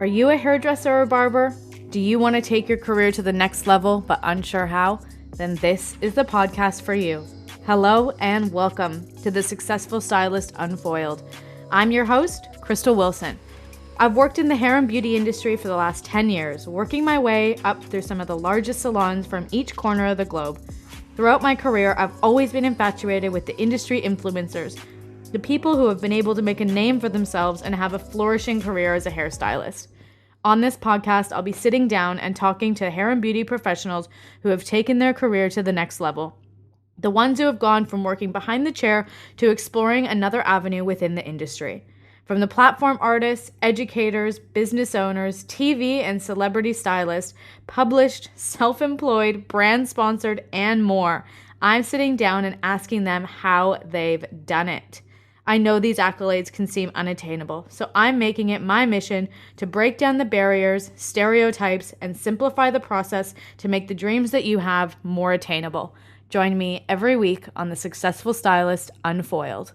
Are you a hairdresser or barber? Do you want to take your career to the next level but unsure how? Then this is the podcast for you. Hello and welcome to the Successful Stylist Unfoiled. I'm your host, Crystal Wilson. I've worked in the hair and beauty industry for the last 10 years, working my way up through some of the largest salons from each corner of the globe. Throughout my career, I've always been infatuated with the industry influencers, the people who have been able to make a name for themselves and have a flourishing career as a hairstylist. On this podcast, I'll be sitting down and talking to hair and beauty professionals who have taken their career to the next level. The ones who have gone from working behind the chair to exploring another avenue within the industry. From the platform artists, educators, business owners, TV and celebrity stylists, published, self-employed, brand-sponsored, and more, I'm sitting down and asking them how they've done it. I know these accolades can seem unattainable, so I'm making it my mission to break down the barriers, stereotypes, and simplify the process to make the dreams that you have more attainable. Join me every week on the Successful Stylist Unfoiled.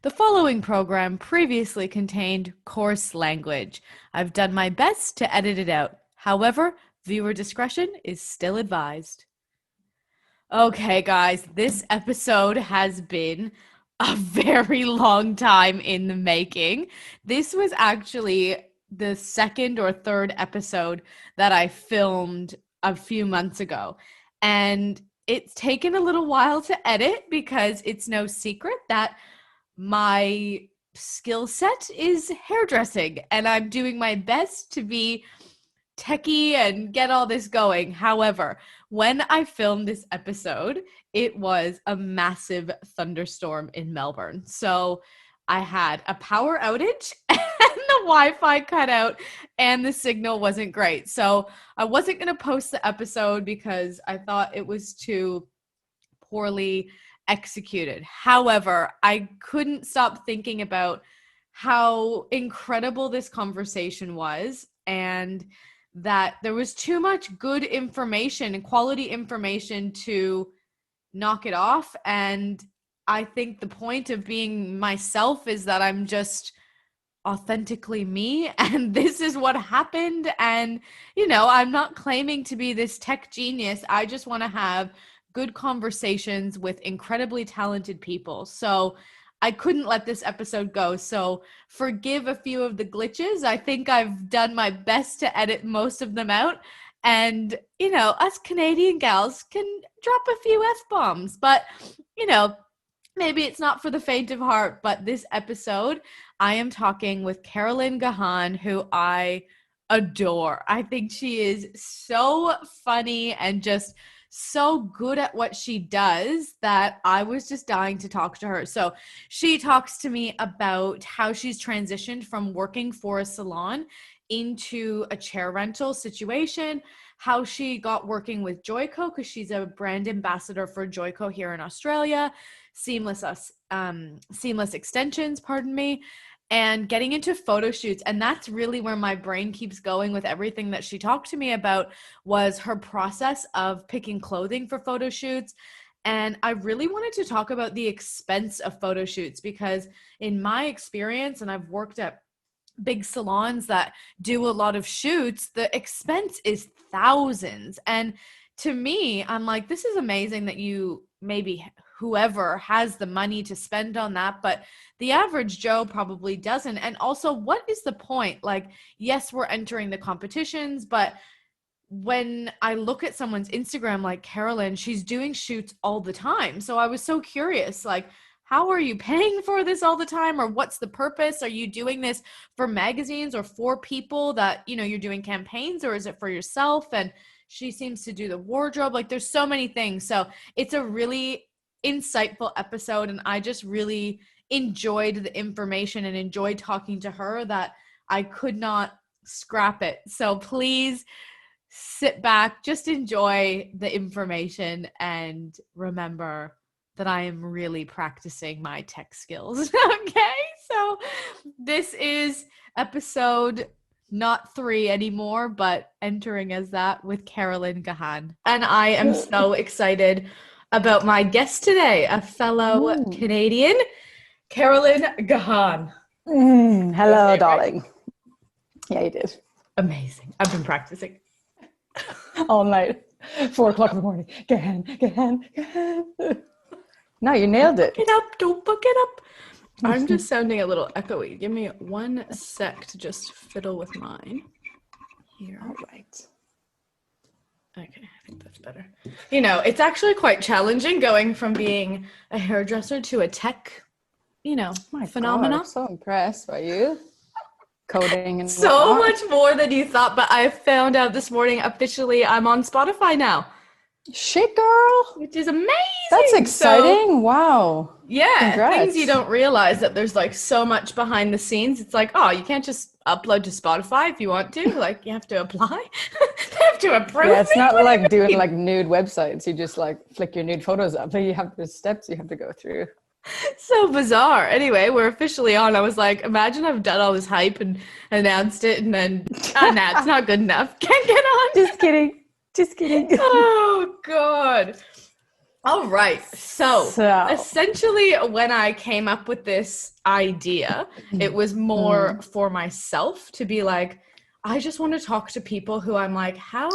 The following program previously contained coarse language. I've done my best to edit it out. However, viewer discretion is still advised. Okay, guys, this episode has been a very long time in the making. This was actually the second or third episode that I filmed a few months ago. And it's taken a little while to edit because it's no secret that my skill set is hairdressing. And I'm doing my best to be techie and get all this going. However, when I filmed this episode, it was a massive thunderstorm in Melbourne. So I had a power outage and the Wi-Fi cut out and the signal wasn't great. So I wasn't going to post the episode because I thought it was too poorly executed. However, I couldn't stop thinking about how incredible this conversation was and that there was too much good information and quality information to knock it off. And I think the point of being myself is that I'm just authentically me, and this is what happened. And, you know, I'm not claiming to be this tech genius. I just want to have good conversations with incredibly talented people. So I couldn't let this episode go. So forgive a few of the glitches. I think I've done my best to edit most of them out. And, you know, us Canadian gals can drop a few F-bombs. But, you know, maybe it's not for the faint of heart. But this episode, I am talking with Carolyn Gahan, who I adore. I think she is so funny and just so good at what she does that I was just dying to talk to her. So she talks to me about how she's transitioned from working for a salon into a chair rental situation, how she got working with JOICO because she's a brand ambassador for JOICO here in Australia, Seamless Extensions, and getting into photo shoots. And that's really where my brain keeps going with everything that she talked to me about, was her process of picking clothing for photo shoots. And I really wanted to talk about the expense of photo shoots because in my experience, and I've worked at big salons that do a lot of shoots, the expense is thousands. And to me, I'm like, this is amazing that you maybe whoever has the money to spend on that, but the average Joe probably doesn't. And also, what is the point? Like, yes, we're entering the competitions, but when I look at someone's Instagram, like Carolyn, she's doing shoots all the time. So I was so curious, like, how are you paying for this all the time? Or what's the purpose? Are you doing this for magazines or for people that, you know, you're doing campaigns, or is it for yourself? And she seems to do the wardrobe. Like, there's so many things. So it's a really insightful episode. And I just really enjoyed the information and enjoyed talking to her that I could not scrap it. So please sit back, just enjoy the information, and remember that I am really practicing my tech skills. Okay, so this is episode not 3 anymore, but entering as that with Carolyn Gahan. And I am so excited about my guest today, a fellow Canadian, Carolyn Gahan. Hello, darling. Yeah, you did. Amazing. I've been practicing all night. 4 o'clock in the morning. Gahan. No, you nailed it. Buck it up. Don't buck it up. I'm just sounding a little echoey. Give me 1 sec to just fiddle with mine. Here. All right. Okay, I think that's better. You know, it's actually quite challenging going from being a hairdresser to a tech, phenomenon. I'm so impressed by you. Coding and so much more than you thought, but I found out this morning officially I'm on Spotify now. Shit, girl. Which is amazing. That's exciting. Wow. Yeah. Congrats. Things you don't realize that there's like so much behind the scenes. It's like, oh, you can't just upload to Spotify if you want to. Like you have to apply. They have to approve. Yeah, it's not like doing like nude websites. You just like flick your nude photos up. You have the steps you have to go through. So bizarre. Anyway, we're officially on. I was like, imagine I've done all this hype and announced it and then nah, it's not good enough. Can't get on. Just kidding. Oh God. All right. So essentially when I came up with this idea, it was more for myself to be like, I just want to talk to people who I'm like, how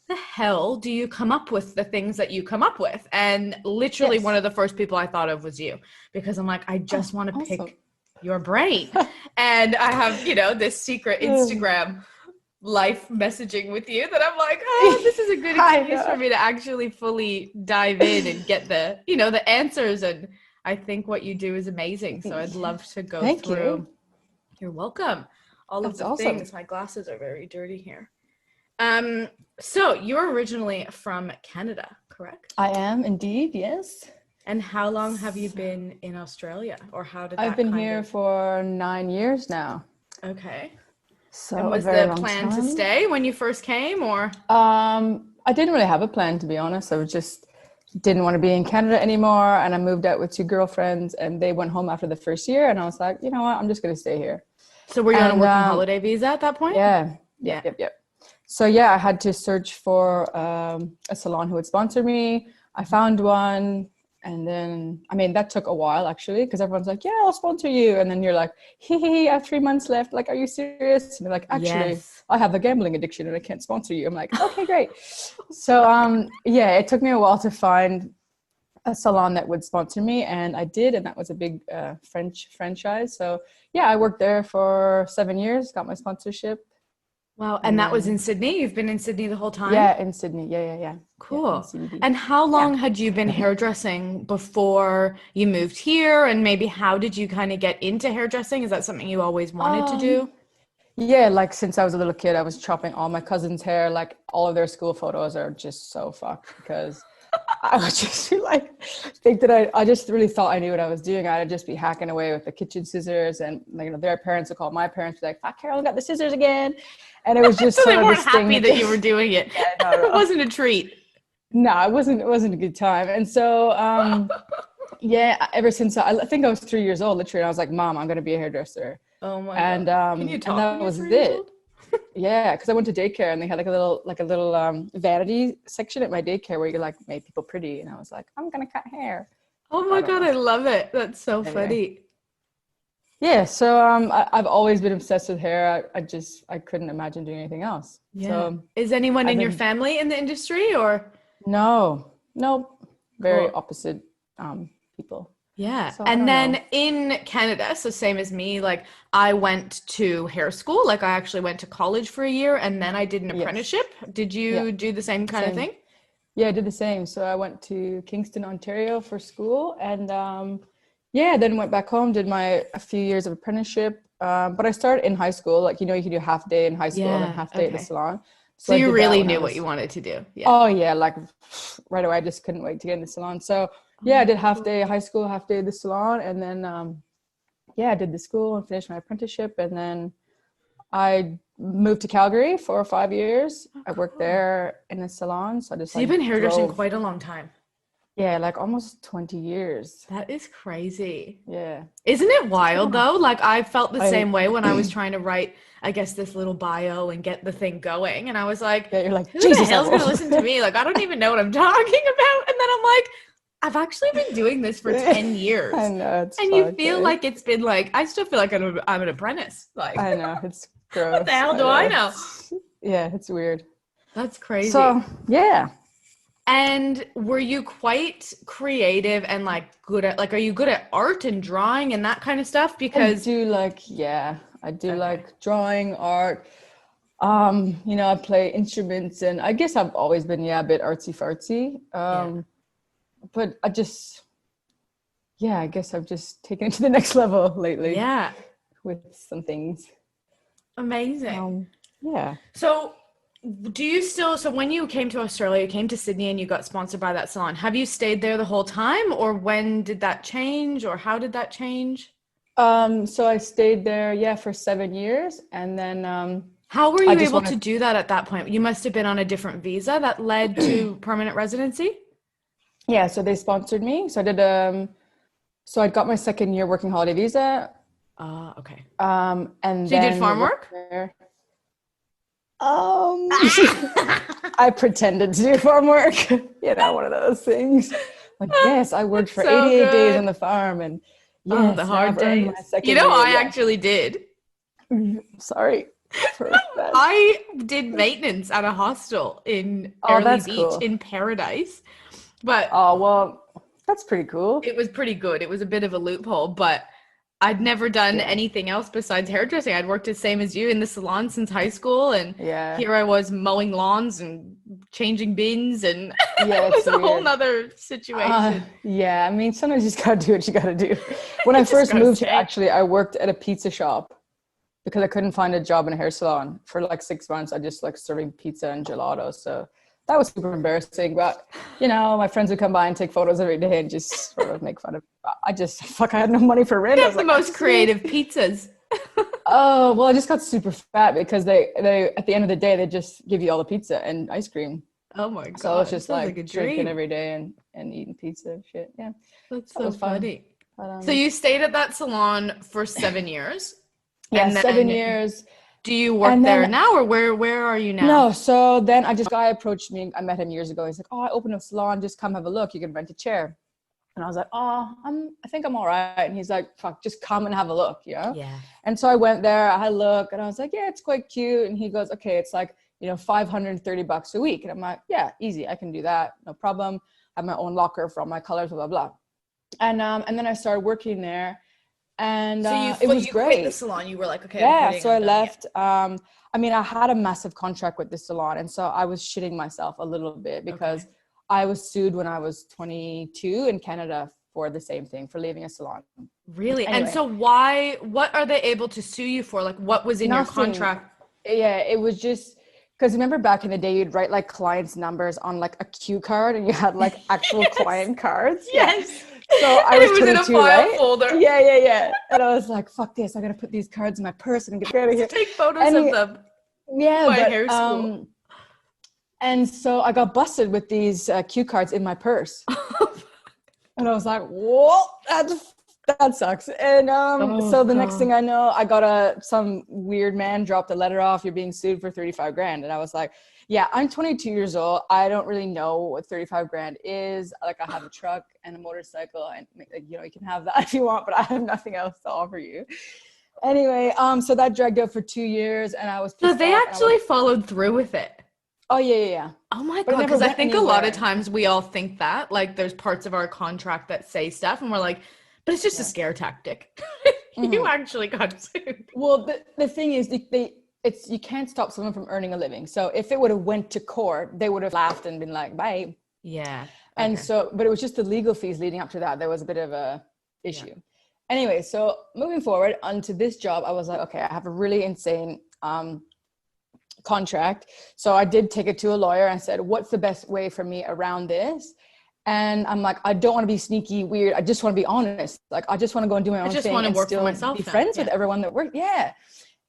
the hell do you come up with the things that you come up with? And literally one of the first people I thought of was you, because I'm like, I just want to pick your brain. And I have, this secret Instagram life messaging with you that I'm like, oh, this is a good excuse for me to actually fully dive in and get the, the answers. And I think what you do is amazing. So I'd love to go through. You. You're welcome. All of the things. My glasses are very dirty here. So you're originally from Canada, correct? I am indeed, yes. And how long have you been in Australia, or how did that I've been here for 9 years now. Okay. So and was the plan to stay when you first came, or? I didn't really have a plan, to be honest. I just didn't want to be in Canada anymore, and I moved out with 2 girlfriends, and they went home after the first year, and I was like, you know what, I'm just going to stay here. So were you on a working holiday visa at that point? Yeah. Yep. So I had to search for a salon who would sponsor me. I found one, and then, that took a while actually, because everyone's like, yeah, I'll sponsor you. And then you're like, I have 3 months left. Like, are you serious? And they're like, actually, I have a gambling addiction and I can't sponsor you. I'm like, okay, great. So, it took me a while to find a salon that would sponsor me, and I did, and that was a big French franchise. So, I worked there for 7 years, got my sponsorship. Wow. And that was in Sydney? You've been in Sydney the whole time? Yeah, in Sydney. Yeah. Cool. And how long had you been hairdressing before you moved here? And maybe how did you kind of get into hairdressing? Is that something you always wanted to do? Yeah, like since I was a little kid, I was chopping all my cousins' hair. Like all of their school photos are just so fucked because I would just think that I just really thought I knew what I was doing. I'd just be hacking away with the kitchen scissors, and their parents would call my parents, be like, "Fuck, Carolyn got the scissors again," and it was just so sort they of weren't this happy thing that you were doing it. No. It wasn't a treat. No, it wasn't a good time, and so ever since I think I was 3 years old, literally, I was like, "Mom, I'm going to be a hairdresser." Oh my god! Can you talk? And that was it. Yeah, because I went to daycare and they had like a little vanity section at my daycare where you made people pretty, and I was like, I'm gonna cut hair. Oh my god, I love it. That's so funny. Yeah, so I've always been obsessed with hair. I couldn't imagine doing anything else. Yeah. So, is anyone in your family in the industry, or? No, very opposite people. Yeah. So, and then in Canada, so same as me, I went to hair school. I actually went to college for a year, and then I did an apprenticeship. Did you do the same kind of thing? Yeah, I did the same. So I went to Kingston, Ontario for school, and then went back home, did a few years of apprenticeship. But I started in high school. You can do half day in high school and then half day at the salon. So you really knew what you wanted to do. Yeah. Oh yeah, right away. I just couldn't wait to get in the salon. So I did half day high school, half day at the salon, and then I did the school and finished my apprenticeship, and then I moved to Calgary for 5 years. I worked there in a salon. So you've been hairdressing quite a long time. Yeah, almost 20 years. That is crazy. Yeah. Isn't it wild though? I felt the same way when I was trying to write, I guess, this little bio and get the thing going. And I was like, you're like, who the hell's going to listen to me? I don't even know what I'm talking about. And then I'm like, I've actually been doing this for 10 years. I know, it's and you feel like it's been like, I still feel like I'm an apprentice. Like, I know, it's gross. what the hell do I know? Yeah, it's weird. That's crazy. So, yeah. And were you quite creative and like good at, like, are you good at art and drawing and that kind of stuff? Because I do like drawing, art. I play instruments, and I guess I've always been, a bit artsy fartsy. But I guess I've just taken it to the next level lately. Yeah. With some things. Amazing. Yeah. So so when you came to Australia, you came to Sydney and you got sponsored by that salon, have you stayed there the whole time, or when did that change, or how did that change? So I stayed there, for 7 years, and then how were you able to do that at that point? You must have been on a different visa that led to permanent residency? Yeah, so they sponsored me. So I did so I got my second year working holiday visa. Okay. And so you did farm work? I pretended to do farm work. One of those things. Like, yes, I worked for 88 days on the farm, and yes, the hard days. Actually did. Sorry. I did maintenance at a hostel in Early Beach in Paradise. But that's pretty cool. It was pretty good. It was a bit of a loophole, but I'd never done anything else besides hairdressing. I'd worked the same as you in the salon since high school, and here I was mowing lawns and changing bins, and it was a whole nother situation. I mean, sometimes you just gotta do what you gotta do. When I first moved here, actually, I worked at a pizza shop because I couldn't find a job in a hair salon for like 6 months. I just like serving pizza and gelato, so that was super embarrassing, but my friends would come by and take photos every day and just sort of make fun of me. I had no money for rent. You have the most creative pizzas. I just got super fat because they at the end of the day, they just give you all the pizza and ice cream. Oh my God. So it's just like drinking every day and eating pizza and shit. Yeah. That's so funny. But, so you stayed at that salon for 7 years? Yeah, 7 years. Do you work there now, or where are you now? No, so then a guy approached me. I met him years ago. He's like, I opened a salon. Just come have a look. You can rent a chair. And I was like, I think I'm all right. And he's like, fuck, just come and have a look, Yeah. And so I went there. I had a look, and I was like, yeah, it's quite cute. And he goes, okay, it's like, $530 a week. And I'm like, yeah, easy. I can do that. No problem. I have my own locker for all my colors, blah, blah, blah. And then I started working there. And so it was great. Quit the salon. You were like, okay. Yeah, so I left. I had a massive contract with the salon, and so I was shitting myself a little bit because I was sued when I was 22 in Canada for the same thing, for leaving a salon. Really? Anyway. And so what are they able to sue you for? Like, what was in your contract? Yeah, it was just because remember back in the day, you'd write like clients' numbers on like a cue card, and you had like actual client cards. Yes. So I was 22, in a file folder. Yeah. And I was like, fuck this. I got to put these cards in my purse and get out of here. Take photos of them. Yeah. Hair school. And so I got busted with these cue cards in my purse. And I was like, whoa, that sucks. And so the next thing I know, I got some weird man dropped a letter off. You're being sued for 35 grand. And I was like, yeah, I'm 22 years old. I don't really know what 35 grand is. Like, I have a truck and a motorcycle, and you can have that if you want, but I have nothing else to offer you. Anyway, so that dragged out for 2 years, and I was pissed. So they actually followed through with it. Oh yeah. Oh my God, because I think a lot of times we all think that, like, there's parts of our contract that say stuff, and we're like, but it's just a scare tactic. You actually got sued. Well, the thing is, you can't stop someone from earning a living. So if it would have went to court, they would have laughed and been like, bye. Yeah. And so, but it was just the legal fees leading up to that. There was a bit of a issue. Yeah. Anyway, so moving forward onto this job, I was like, okay, I have a really insane contract. So I did take it to a lawyer and said, what's the best way for me around this? And I'm like, I don't want to be sneaky, weird. I just want to be honest. Like, I just want to go and do my own thing. I just want to work for myself. Be friends with everyone that works. Yeah.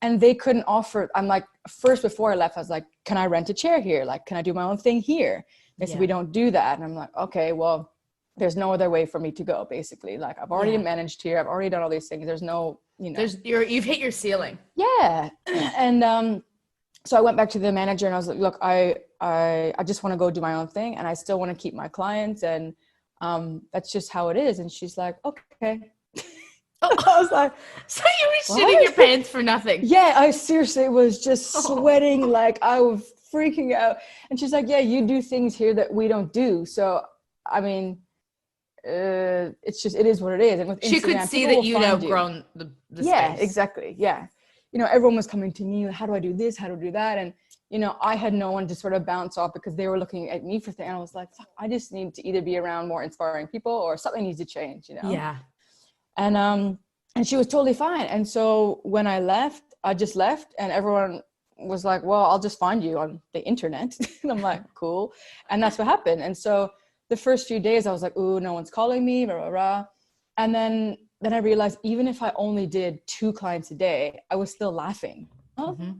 And they couldn't offer. I'm like, first before I left, I was like, can I rent a chair here? Like, can I do my own thing here? They said, we don't do that. And I'm like, okay, well, there's no other way for me to go, basically. Like, I've already managed here. I've already done all these things. There's no, you've hit your ceiling. Yeah. And so I went back to the manager and I was like, look, I just want to go do my own thing. And I still want to keep my clients. And That's just how it is. And she's like, okay. Oh. I was like, so you were shitting your pants for nothing? Yeah, I seriously was just sweating. Like I was freaking out. And she's like, yeah, you do things here that we don't do. So, I mean, it's just, it is what it is. And with Instagram, she could see that you'd outgrown the yeah, space. exactly. Yeah. You know, everyone was coming to me, how do I do this? How do I do that? And, you know, I had no one to sort of bounce off because they were looking at me for things. And I was like, fuck, I just need to either be around more inspiring people or something needs to change, you know? Yeah. And she was totally fine. And so when I left, I just left and everyone was like, well, I'll just find you on the internet. And I'm like, cool. And that's what happened. And so the first few days I was like, ooh, no one's calling me, rah, rah, rah. And then I realized even if I only did 2 clients a day, I was still laughing. Mm-hmm.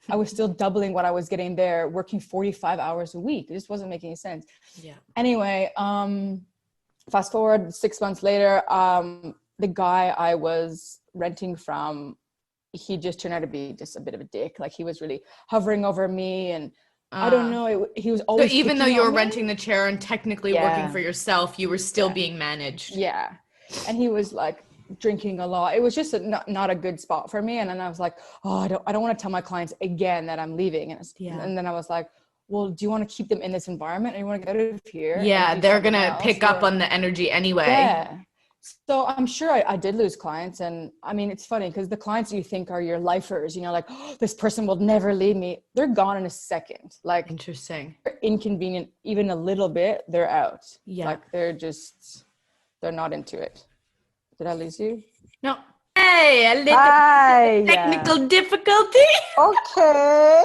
I was still doubling what I was getting there, working 45 hours a week. It just wasn't making any sense. Yeah. Anyway, fast forward 6 months later, the guy I was renting from, he just turned out to be just a bit of a dick. Like he was really hovering over me and I don't know. He was always. So even though you were renting the chair and technically working for yourself, you were still being managed. Yeah. And he was like drinking a lot. It was just not a good spot for me. And then I was like, oh, I don't want to tell my clients again that I'm leaving. And then I was like, well, do you want to keep them in this environment or you want to get out of here? Yeah, they're going to pick up on the energy anyway. Yeah. So I'm sure I did lose clients. And I mean, it's funny because the clients you think are your lifers, you know, like, oh, this person will never leave me. They're gone in a second. Like, interesting. They're inconvenient, even a little bit, they're out. Yeah. Like they're not into it. Did I lose you? No. Hey, a little technical difficulty. Okay.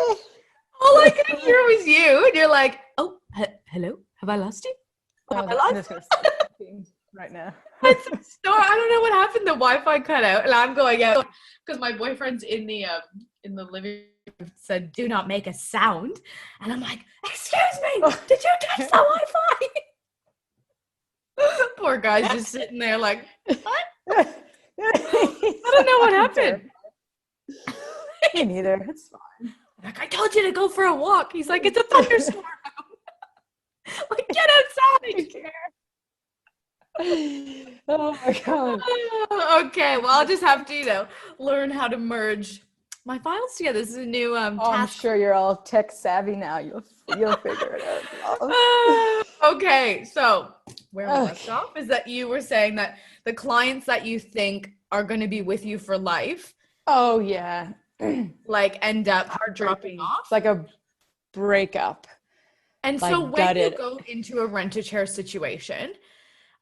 All I could hear was you. And you're like, oh, hello? Have I lost you? Have I lost I'm just going to stop right now. I don't know what happened. The Wi-Fi cut out, and I'm going out because my boyfriend's in the living room. Said, "Do not make a sound," and I'm like, "Excuse me, did you touch the Wi-Fi?" Poor guy's just sitting there like, "What?" I don't know what happened. Me neither. It's fine. Like I told you to go for a walk. He's like, "It's a thunderstorm." Like, get outside. Oh my god. Okay, well I'll just have to learn how to merge my files together. This is a new task. I'm sure you're all tech savvy now. You'll figure it out. Okay, so where we left off is that you were saying that the clients that you think are going to be with you for life, oh yeah, like end up dropping off. It's like a breakup. And so when you go into a rent-a-chair situation,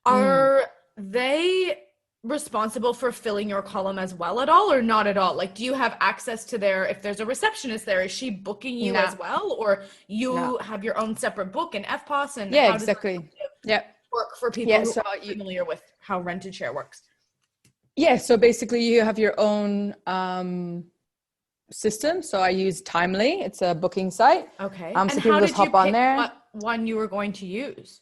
are they responsible for filling your column as well at all or not at all? Like, do you have access to if there's a receptionist there, is she booking you as well? Or you have your own separate book and FPOS? And yeah, exactly. Work for people who are familiar with how rent-a-chair works? Yeah, so basically you have your own system. So I use Timely. It's a booking site. Okay. So people just hop on there. What one you were going to use?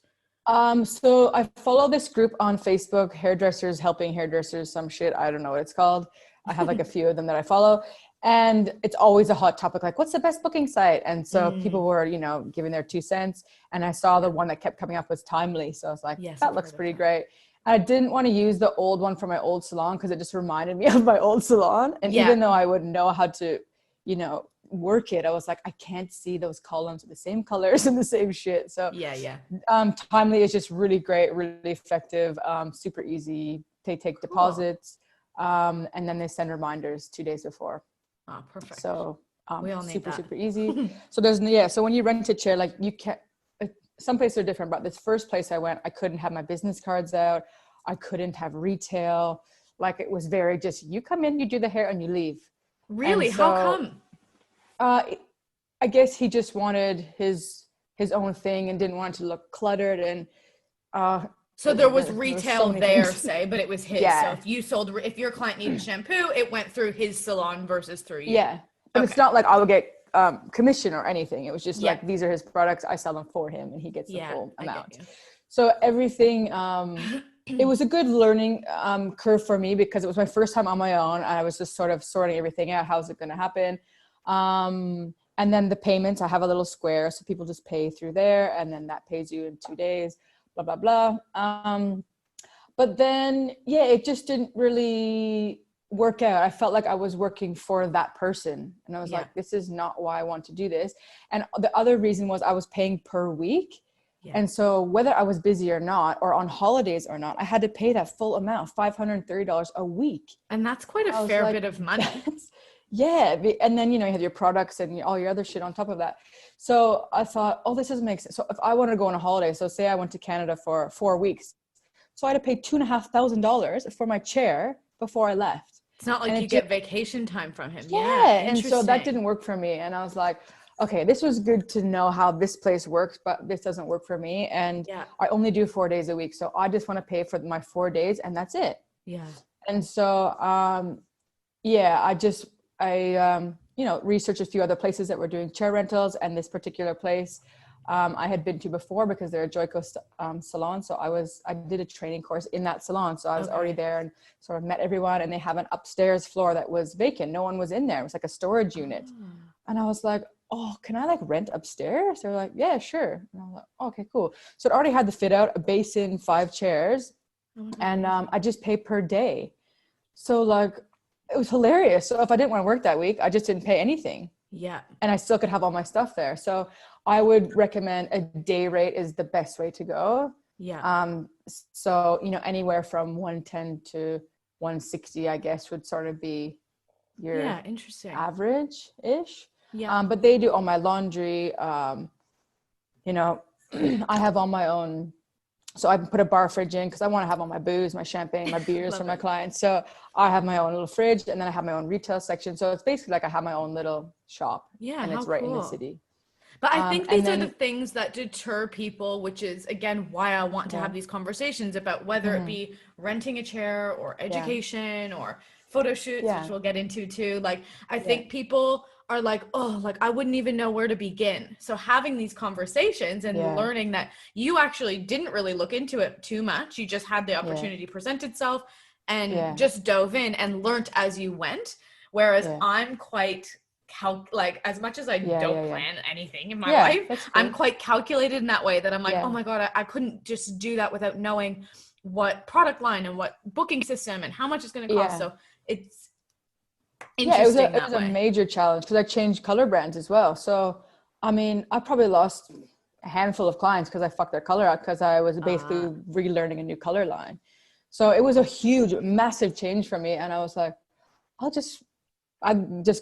So I follow this group on Facebook, Hairdressers Helping Hairdressers, some shit. I don't know what it's called. I have like a few of them that I follow. And it's always a hot topic, like, what's the best booking site? And so people were, giving their 2 cents. And I saw the one that kept coming up was Timely. So I was like, yes, that looks pretty great. I didn't want to use the old one from my old salon because it just reminded me of my old salon. And even though I would know how to, work it, I was like, I can't see those columns with the same colors and the same shit. So Timely is just really great, really effective, super easy. They take deposits, and then they send reminders 2 days before. Oh, perfect. So we all need that. super easy. So so when you rent a chair, like you can't, some places are different, but this first place I went, I couldn't have my business cards out. I couldn't have retail. Like it was very just, you come in, you do the hair and you leave. Really? So, how come? I guess he just wanted his own thing and didn't want it to look cluttered. And so there was retail there, say, but it was his. So if your client needed shampoo, it went through his salon versus through you. Yeah, but it's not like I would get commission or anything. It was just like, these are his products, I sell them for him and he gets the full amount. So everything, it was a good learning curve for me because it was my first time on my own. I was just sort of sorting everything out. How's it going to happen? And then the payments, I have a little square, so people just pay through there and then that pays you in 2 days. blah, blah, blah. But then, yeah, it just didn't really work out. I felt like I was working for that person. And I was like, this is not why I want to do this. And the other reason was I was paying per week. Yeah. And so whether I was busy or not, or on holidays or not, I had to pay that full amount, $530 a week. And that's quite a fair bit of money. Yeah. And then, you know, you have your products and all your other shit on top of that. So I thought, oh, this doesn't make sense. So if I wanted to go on a holiday, so say I went to Canada for 4 weeks, so I had to pay $2,500 for my chair before I left. It's not like you get vacation time from him. Yeah. And so that didn't work for me. And I was like, okay, this was good to know how this place works, but this doesn't work for me. And I only do 4 days a week. So I just want to pay for my 4 days and that's it. Yeah. And so, you know, researched a few other places that were doing chair rentals, and this particular place I had been to before because they're a JOICO salon. So I did a training course in that salon. So I was already there and sort of met everyone, and they have an upstairs floor that was vacant. No one was in there. It was like a storage unit. And I was like, oh, can I like rent upstairs? They're like, yeah, sure. And I was like, oh, okay, cool. So it already had the fit out, a basin, 5 chairs, and I just pay per day. So like, it was hilarious. So if I didn't want to work that week, I just didn't pay anything. Yeah. And I still could have all my stuff there. So I would recommend a day rate is the best way to go. Yeah. So, you know, anywhere from 110 to 160, I guess, would sort of be your interesting average-ish. Yeah. But they do all my laundry. You know, I have all my own. So I put a bar fridge in because I want to have all my booze, my champagne, my beers for my clients. So I have my own little fridge, and then I have my own retail section. So it's basically like I have my own little shop. Yeah. And it's right in the city. But I think these are the things that deter people, which is, again, why I want to have these conversations about whether it be renting a chair or education or photo shoots, which we'll get into too. Like, I think people are like, oh, like I wouldn't even know where to begin. So having these conversations and learning that you actually didn't really look into it too much. You just had the opportunity present itself and just dove in and learned as you went. Whereas I'm quite like, as much as I don't plan anything in my life, I'm quite calculated in that way that I'm like, oh my God, I couldn't just do that without knowing what product line and what booking system and how much it's going to cost. So it's interesting. It was a major challenge because I changed color brands as well. So, I mean, I probably lost a handful of clients because I fucked their color out because I was basically relearning a new color line. So it was a huge, massive change for me. And I was like, I just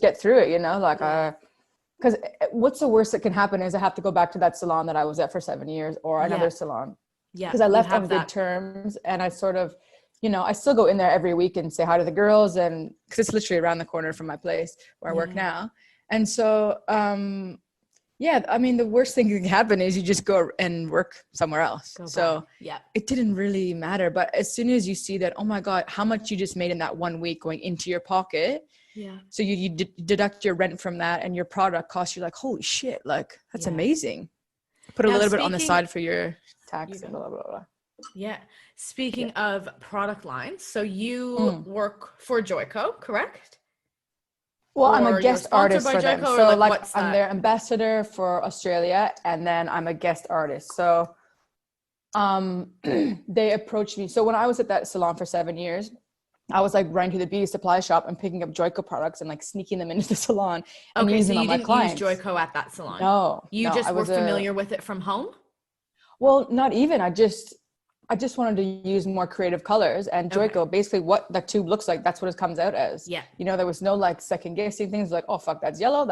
get through it, you know, like, because what's the worst that can happen is I have to go back to that salon that I was at for 7 years or another salon. Yeah. Because I left on good terms, and I sort of, you know, I still go in there every week and say hi to the girls, and because it's literally around the corner from my place where I work now. And so, I mean, the worst thing that can happen is you just go and work somewhere else. It didn't really matter. But as soon as you see that, oh my God, how much you just made in that 1 week going into your pocket. Yeah. So you deduct your rent from that, and your product costs you like, holy shit, like that's amazing. Put a little bit on the side for your tax and blah, blah, blah. Yeah. Speaking of product lines, so you work for JOICO, correct? Well, I'm a guest artist for them. So like I'm their ambassador for Australia, and then I'm a guest artist. So they approached me. So when I was at that salon for 7 years, I was like running to the beauty supply shop and picking up JOICO products and like sneaking them into the salon and using them on my clients. So you didn't use JOICO at that salon? No. You just were familiar with it from home? Well, not even. I just wanted to use more creative colors, and JOICO, basically what the tube looks like, that's what it comes out as. Yeah. You know, there was no like second guessing things like, oh fuck, that's yellow,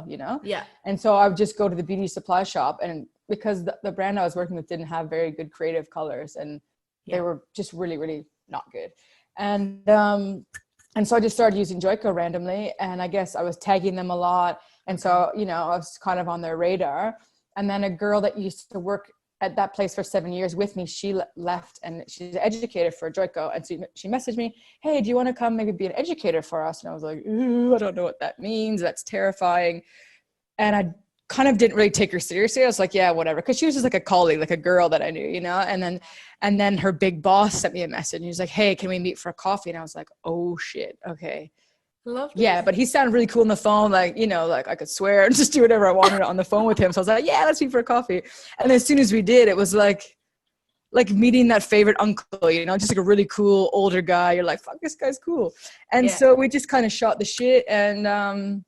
you know? Yeah. And so I would just go to the beauty supply shop, and because the brand I was working with didn't have very good creative colors, and they were just really, really not good. And so I just started using JOICO randomly, and I guess I was tagging them a lot. And so, you know, I was kind of on their radar. And then a girl that used to work at that place for 7 years with me, she left, and she's an educator for JOICO. And so she messaged me, hey, do you want to come maybe be an educator for us? And I was like, ooh, I don't know what that means. That's terrifying. And I kind of didn't really take her seriously. I was like, yeah, whatever. Cause she was just like a colleague, like a girl that I knew, you know? And then her big boss sent me a message, and he was like, hey, can we meet for a coffee? And I was like, oh shit. Okay. Love this. Yeah. But he sounded really cool on the phone. Like, you know, like I could swear and just do whatever I wanted on the phone with him. So I was like, yeah, let's meet for a coffee. And as soon as we did, it was like, like meeting that favorite uncle, you know, just like a really cool older guy. You're like, fuck, this guy's cool. And so we just kind of shot the shit, and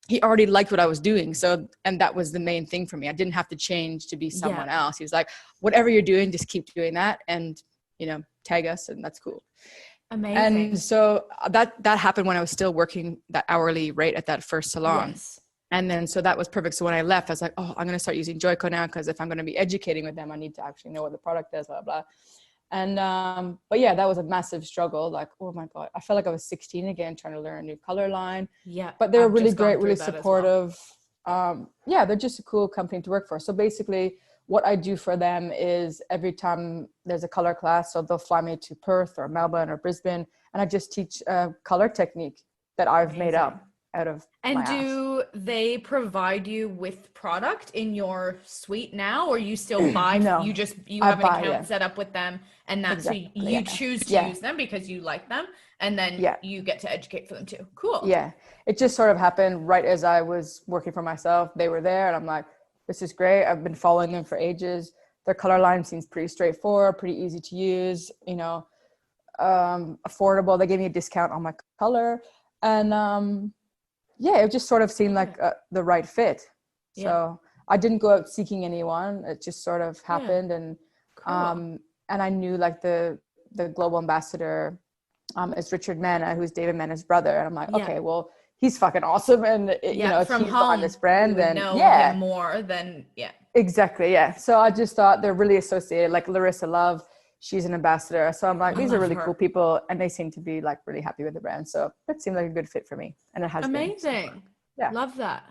he already liked what I was doing. So, and that was the main thing for me. I didn't have to change to be someone else. He was like, whatever you're doing, just keep doing that, and, you know, tag us, and that's cool. Amazing. And so that happened when I was still working that hourly rate at that first salon. Yes. And then, so that was perfect. So when I left, I was like, oh, I'm going to start using JOICO now, because if I'm going to be educating with them, I need to actually know what the product is, blah, blah. And, but yeah, that was a massive struggle. Like, oh my God, I felt like I was 16 again, trying to learn a new color line. Yeah. But they were really great, really supportive. Yeah, they're just a cool company to work for. So basically what I do for them is every time there's a color class, so they'll fly me to Perth or Melbourne or Brisbane, and I just teach a color technique that I've made up out of And do they provide you with product in your suite now, or you still buy? No, you have an account set up with them, and that's so you choose to use them because you like them, and then you get to educate for them too. Cool. Yeah, it just sort of happened right as I was working for myself. They were there, and I'm like, this is great. I've been following them for ages. Their color line seems pretty straightforward, pretty easy to use, you know, affordable. They gave me a discount on my color, and yeah, it just sort of seemed like the right fit. So I didn't go out seeking anyone. It just sort of happened. And and I knew like the global ambassador is Richard Manna, who's David Manna's brother. And I'm like, okay, well, he's fucking awesome. And you know, if he's behind this brand, then him more than exactly. Yeah. So I just thought they're really associated, like Larissa Love. She's an ambassador. So I'm like, these are really cool people, and they seem to be like really happy with the brand. So that seemed like a good fit for me. And it has been. Amazing. Yeah. Love that.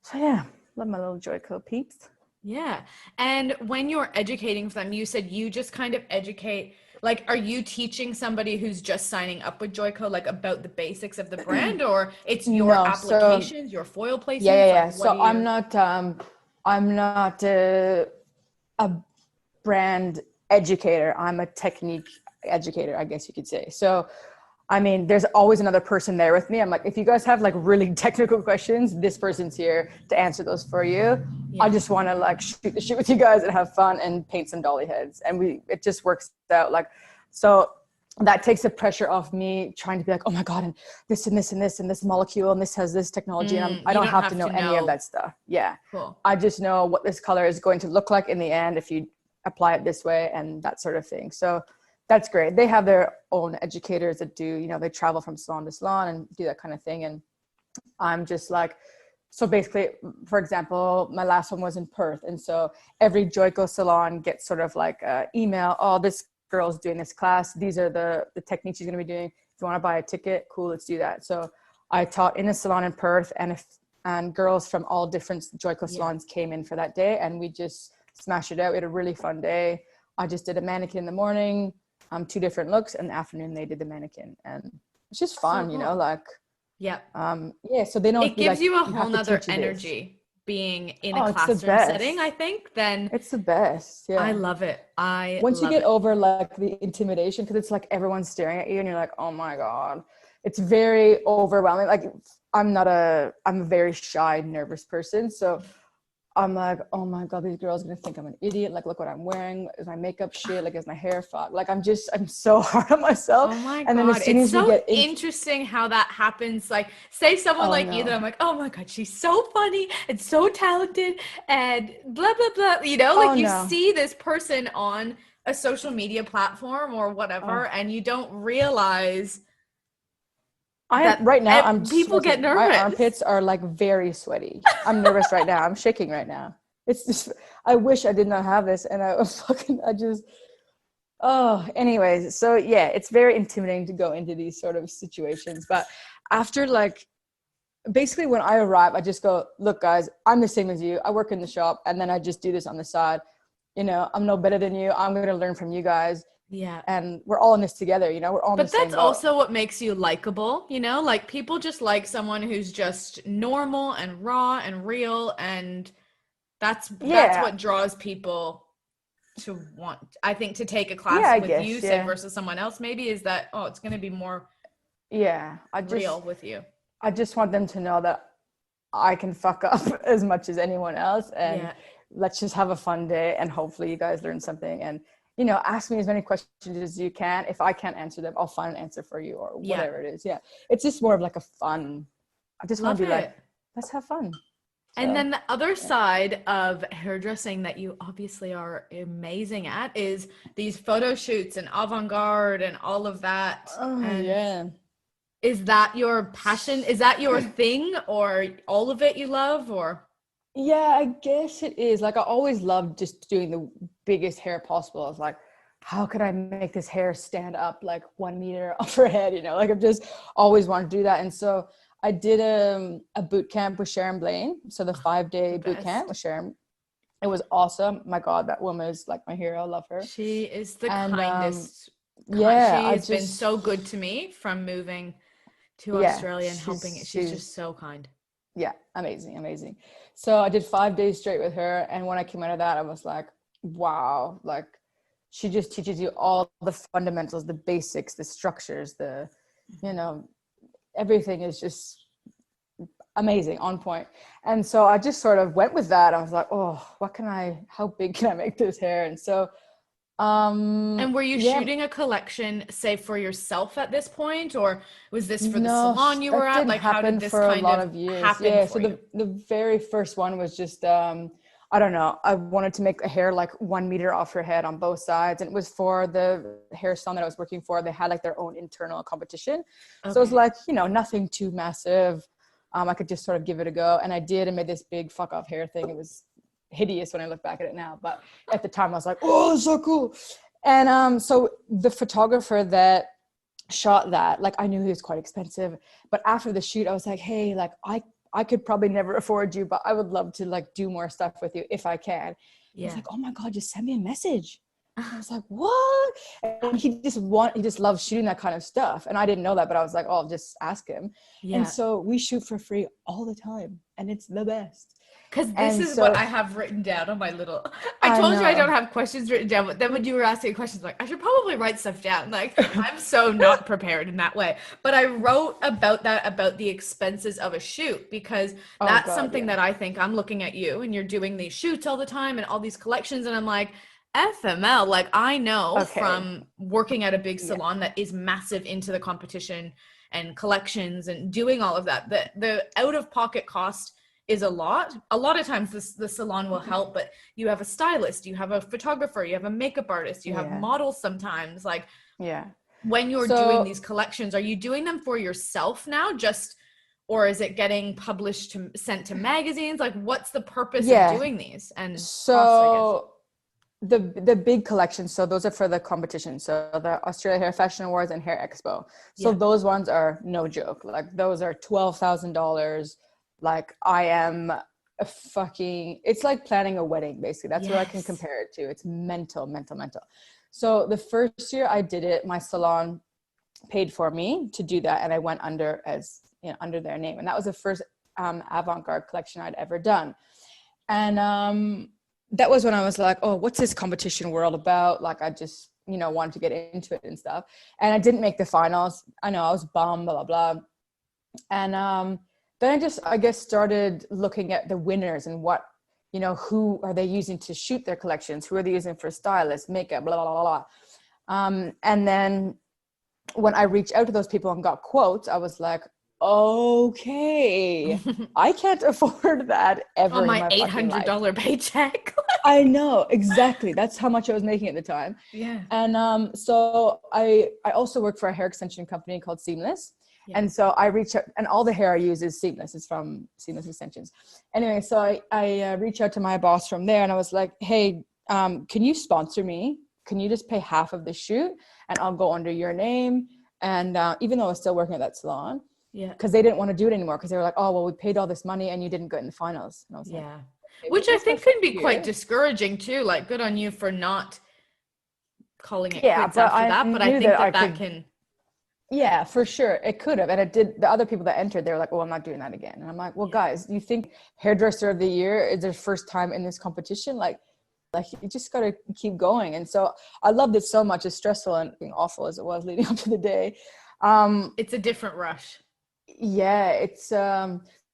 So yeah, love my little JOICO peeps. Yeah. And when you're educating them, you said you just kind of educate, like, are you teaching somebody who's just signing up with JOICO, like about the basics of the brand, or it's your applications, your foil placements? Yeah. Like, so I'm not a brand educator. I'm a technique educator, I guess you could say. So, I mean, there's always another person there with me. I'm like, if you guys have like really technical questions, this person's here to answer those for you. Yeah. I just want to like shoot the shit with you guys and have fun and paint some dolly heads. And it just works out like, so that takes the pressure off me trying to be like, oh my God, and this and this and this and this molecule and this has this technology. And I don't have to know any of that stuff. Yeah. Cool. I just know what this color is going to look like in the end if you apply it this way and that sort of thing. So that's great. They have their own educators that do, you know, they travel from salon to salon and do that kind of thing. And I'm just like, so basically, for example, my last one was in Perth. And so every JOICO salon gets sort of like an email, oh, this girl's doing this class. These are the techniques she's going to be doing. If you want to buy a ticket, cool, let's do that. So I taught in a salon in Perth, and girls from all different JOICO salons came in for that day, and we just smash it out. We had a really fun day. I just did a mannequin in the morning, 2 different looks, and in the afternoon they did the mannequin, and it's just fun, you know, like so they don't. It gives you a whole nother energy being in a classroom setting. I think then it's the best. Yeah, I love it. Once you get over like the intimidation, because it's like everyone's staring at you, and you're like, oh my God, it's very overwhelming. Like I'm a very shy, nervous person, so I'm like, oh my God, these girls are gonna think I'm an idiot. Like, look what I'm wearing. Is my makeup shit? Like, is my hair fucked? Like, I'm so hard on myself. Oh my God. And then as soon it's as so we get interesting how that happens. Like, say someone you that I'm like, oh my God, she's so funny and so talented and blah, blah, blah. You know, like you see this person on a social media platform or whatever, and you don't realize right now people get nervous. My armpits are like very sweaty. I'm nervous right now. I'm shaking right now. It's just, I wish I did not have this, and anyways. So yeah, it's very intimidating to go into these sort of situations. But after basically when I arrive, I just go, look guys, I'm the same as you. I work in the shop, and then I just do this on the side. You know, I'm no better than you. I'm going to learn from you guys. Yeah. And we're all in this together, you know, we're all in the same boat. But that's also what makes you likable, you know, like people just like someone who's just normal and raw and real. And that's what draws people to want, I think, to take a class with you say versus someone else maybe, is that, oh, it's going to be more real with you. I just want them to know that I can fuck up as much as anyone else. And let's just have a fun day, and hopefully you guys learn something. And, you know, ask me as many questions as you can. If I can't answer them, I'll find an answer for you, or whatever it is. Yeah. It's just more of like a fun. I just want to be like, let's have fun. And then the other side of hairdressing that you obviously are amazing at is these photo shoots and avant garde and all of that. Oh, and yeah. is that your passion? Is that your thing, or all of it you love? Or yeah, I guess it is. Like, I always loved just doing the biggest hair possible. I was like, how could I make this hair stand up like 1 meter off her head? You know, like I've just always wanted to do that. And so I did a boot camp with Sharon Blaine. So the 5-day boot camp with Sharon. It was awesome. My God, that woman is like my hero. I love her. She is the kindest. Yeah. She's been so good to me from moving to Australia and helping it. She's just so kind. Yeah. Amazing. So I did 5 days straight with her. And when I came out of that, I was like, wow, like she just teaches you all the fundamentals, the basics, the structures, the, you know, everything is just amazing, on point. And so I just sort of went with that. I was like, oh, how big can I make this hair? And so and were you shooting a collection, say, for yourself at this point, or was this for the salon you were at? Like, how did this kind of happen? Yeah, so the very first one was just I don't know, I wanted to make a hair like 1 meter off her head on both sides, and it was for the hair salon that I was working for. They had like their own internal competition. So it was like, you know, nothing too massive. I could just sort of give it a go, and I did, and made this big fuck off hair thing. It was hideous when I look back at it now, but at the time I was like, oh, it's so cool. And so the photographer that shot that, like, I knew he was quite expensive, but after the shoot I was like, hey, like I could probably never afford you, but I would love to like do more stuff with you if I can. He's like, oh my God, just send me a message. I was like, what? And he just loves shooting that kind of stuff. And I didn't know that, but I was like, oh, I'll just ask him. Yeah. And so we shoot for free all the time, and it's the best. Because this is what I have written down on my little, I told you I don't have questions written down, but then when you were asking questions, like, I should probably write stuff down. Like, I'm so not prepared in that way. But I wrote about the expenses of a shoot, because that's something that I think, I'm looking at you and you're doing these shoots all the time and all these collections. And I'm like, FML, like, I know from working at a big salon that is massive into the competition and collections and doing all of that, the out-of-pocket cost is a lot. A lot of times the salon will help, but you have a stylist, you have a photographer, you have a makeup artist, you have models sometimes. Like, when you're doing these collections, are you doing them for yourself now, or is it getting published sent to magazines? Like, what's the purpose of doing these? And so the big collections, so those are for the competition, so the Australia Hair Fashion Awards and Hair Expo. So those ones are no joke. Like, those are $12,000. Like, I am it's like planning a wedding, basically. That's what I can compare it to. It's mental. So the first year I did it, my salon paid for me to do that, and I went under their name, and that was the first Avant Garde collection I'd ever done. And that was when I was like, oh, what's this competition world about? Like, I just, wanted to get into it and stuff. And I didn't make the finals. I know, I was bummed, blah, blah, blah. And then I guess started looking at the winners and what, who are they using to shoot their collections? Who are they using for stylists, makeup, blah, blah, blah, blah. And then when I reached out to those people and got quotes, I was like, okay, I can't afford that ever on my in $800 paycheck. I know, exactly. That's how much I was making at the time. Yeah. And so I also work for a hair extension company called Seamless. Yeah. And so I reach out, and all the hair I use is Seamless. It's from Seamless Extensions. Anyway, so I reached out to my boss from there, and I was like, hey, can you sponsor me? Can you just pay half of the shoot, and I'll go under your name? And even though I was still working at that salon, because they didn't want to do it anymore, because they were like, oh, well, we paid all this money and you didn't get in the finals. And I was like, okay, which I think can be quite discouraging too. Like, good on you for not calling it quits after that. But I think that can. Yeah, for sure. It could have. And it did. The other people that entered, they were like, well, I'm not doing that again. And I'm like, well, guys, you think hairdresser of the year is their first time in this competition? Like you just got to keep going. And so I loved it so much, as stressful and awful as it was leading up to the day. It's a different rush. Yeah, it's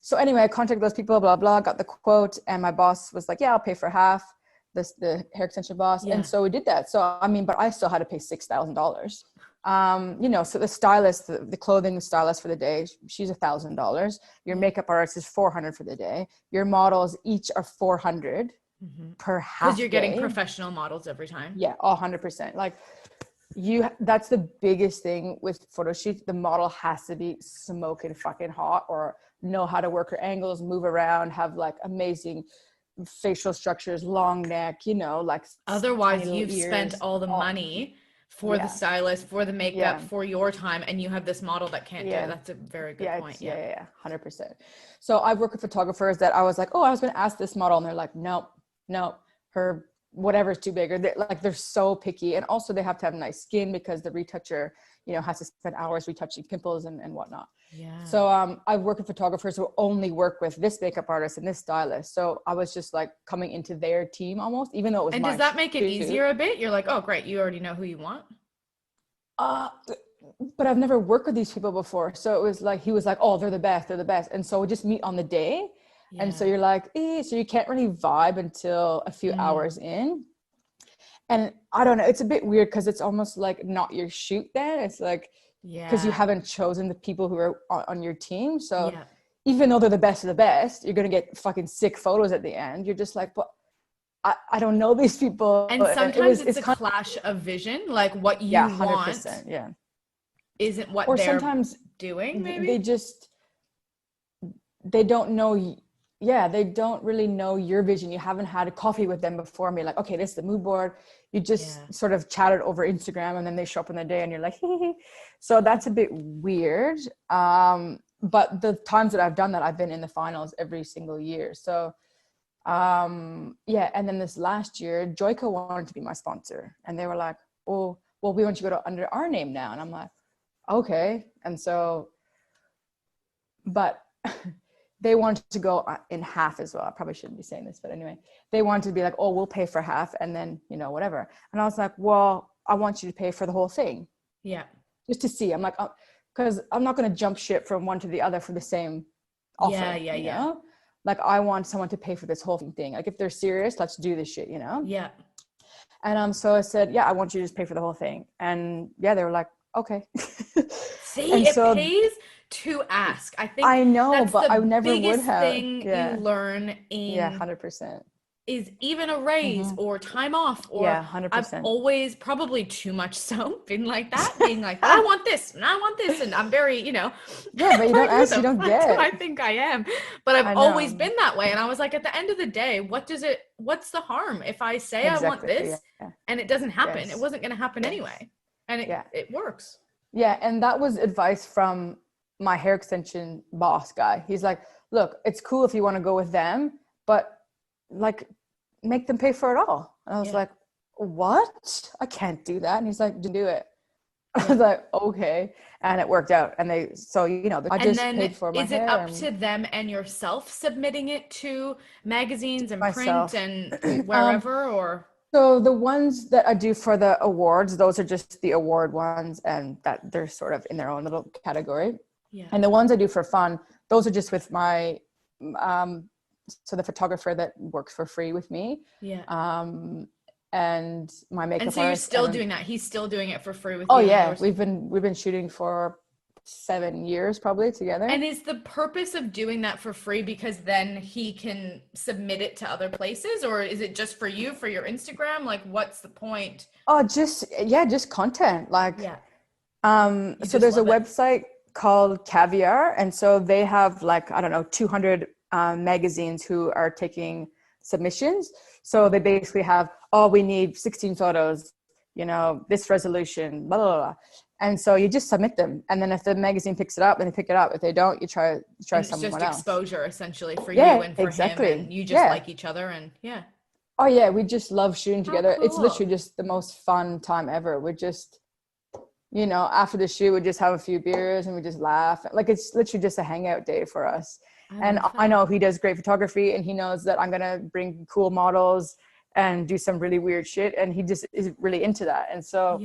So anyway, I contacted those people, blah, blah, got the quote, and my boss was like, yeah, I'll pay for half, the hair extension boss. Yeah. And so we did that. So, I mean, but I still had to pay $6,000. You know, so the stylist, the clothing stylist for the day, she's $1,000. Your makeup artist is $400 for the day. Your models each are $400 per half. Because you're getting professional models every time. Yeah, 100%. Like that's the biggest thing with photo shoots. The model has to be smoking fucking hot, or know how to work her angles, move around, have like amazing facial structures, long neck, you know, like otherwise you've spent all the money for the stylist, for the makeup, for your time, and you have this model that can't do it. That's a very good point. Yeah, 100%. So I've worked with photographers that I was like, oh, I was going to ask this model, and they're like, nope, her whatever's too big, or they're so picky. And also they have to have nice skin, because the retoucher, you know, has to spend hours retouching pimples and whatnot. Yeah. So I've worked with photographers who only work with this makeup artist and this stylist. So I was just like coming into their team almost, even though it was And does that make it easier a bit? You're like, oh great, you already know who you want. But I've never worked with these people before. So it was like, he was like, oh, they're the best. And so we just meet on the day. Yeah. And so you're like, so you can't really vibe until a few hours in. And I don't know, it's a bit weird, because it's almost like not your shoot then. It's like, because you haven't chosen the people who are on your team. So even though they're the best of the best, you're going to get fucking sick photos at the end. You're just like, but I don't know these people. And sometimes it's a clash of vision, like what you want isn't what they're sometimes doing. Maybe they don't know. Yeah, they don't really know your vision. You haven't had a coffee with them before and be like, okay, this is the mood board. You just sort of chatted over Instagram, and then they show up in the day and you're like, hee. So that's a bit weird. But the times that I've done that, I've been in the finals every single year. So and then this last year, JOICO wanted to be my sponsor, and they were like, oh, well, we want you to go under our name now. And I'm like, okay. And so, but they wanted to go in half as well. I probably shouldn't be saying this, but anyway, they wanted to be like, oh, we'll pay for half, and then, you know, whatever. And I was like, well, I want you to pay for the whole thing. Yeah. Just to see. I'm like, because I'm not going to jump ship from one to the other for the same offer. You know? Like, I want someone to pay for this whole thing. Like, if they're serious, let's do this shit, you know? Yeah. And so I said, I want you to just pay for the whole thing. And they were like, okay. See, and it pays to ask. I think I know, that's but the I never would have. Thing you learn in 100%. is even a raise or time off, or 100%. I've always, probably too much so, been like that, being like, I want this and I want this, and I'm very, you know, but you don't ask, you don't get. I think I am, but I've always been that way. And I was like, at the end of the day, what's the harm if I say I want this and it doesn't happen? It wasn't going to happen anyway, and it works. Yeah, and that was advice from my hair extension boss guy. He's like, look, it's cool if you want to go with them, but like, make them pay for it all. And I was like, what? I can't do that. And he's like, do it. I was like, okay. And it worked out. And I just paid for my hair. Is it up to them and yourself submitting it to magazines and print and wherever, or? So the ones that I do for the awards, those are just the award ones, and that they're sort of in their own little category. Yeah. And the ones I do for fun, those are just with my, so the photographer that works for free with me. Yeah. And my makeup artist. And so you're still doing that. He's still doing it for free with you. Oh yeah. We've been shooting for 7 years probably together. And is the purpose of doing that for free because then he can submit it to other places, or is it just for you, for your Instagram? Like, what's the point? Oh, just content. Like, so there's a website called Caviar, and so they have like, I don't know, 200 magazines who are taking submissions. So they basically have, we need 16 photos, you know, this resolution, blah, blah, blah. And so you just submit them. And then if the magazine picks it up, then they pick it up. If they don't, you try someone else. It's just exposure essentially for you and for him. And you just like each other, and Oh yeah, we just love shooting together. Cool. It's literally just the most fun time ever. We're just, you know, after the shoot, we just have a few beers and we just laugh. Like, it's literally just a hangout day for us. I know he does great photography, and he knows that I'm going to bring cool models and do some really weird shit. And he just is really into that. And so,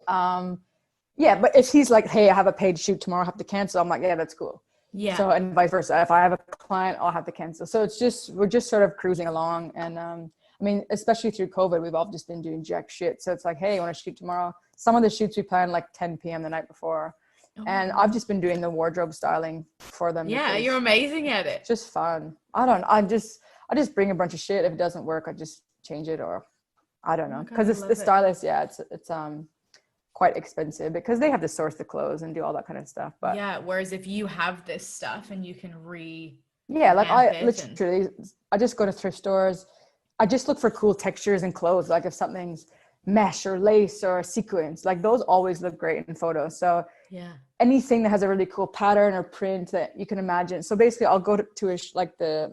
but if he's like, hey, I have a paid shoot tomorrow, I have to cancel, I'm like, yeah, that's cool. Yeah. So, and vice versa. If I have a client, I'll have to cancel. So we're just sort of cruising along. And I mean, especially through COVID, we've all just been doing jack shit. So it's like, hey, you want to shoot tomorrow? Some of the shoots we plan like 10 p.m. the night before. And I've just been doing the wardrobe styling for them. Yeah, you're amazing at it. Just fun. I just bring a bunch of shit. If it doesn't work, I just change it, or I don't know. Because it's the stylist, it's quite expensive because they have to source the clothes and do all that kind of stuff. But yeah, whereas if you have this stuff and you can like I just go to thrift stores. I just look for cool textures and clothes. Like if something's mesh or lace or sequins, like those always look great in photos. So yeah, anything that has a really cool pattern or print that you can imagine. So basically I'll go to like the,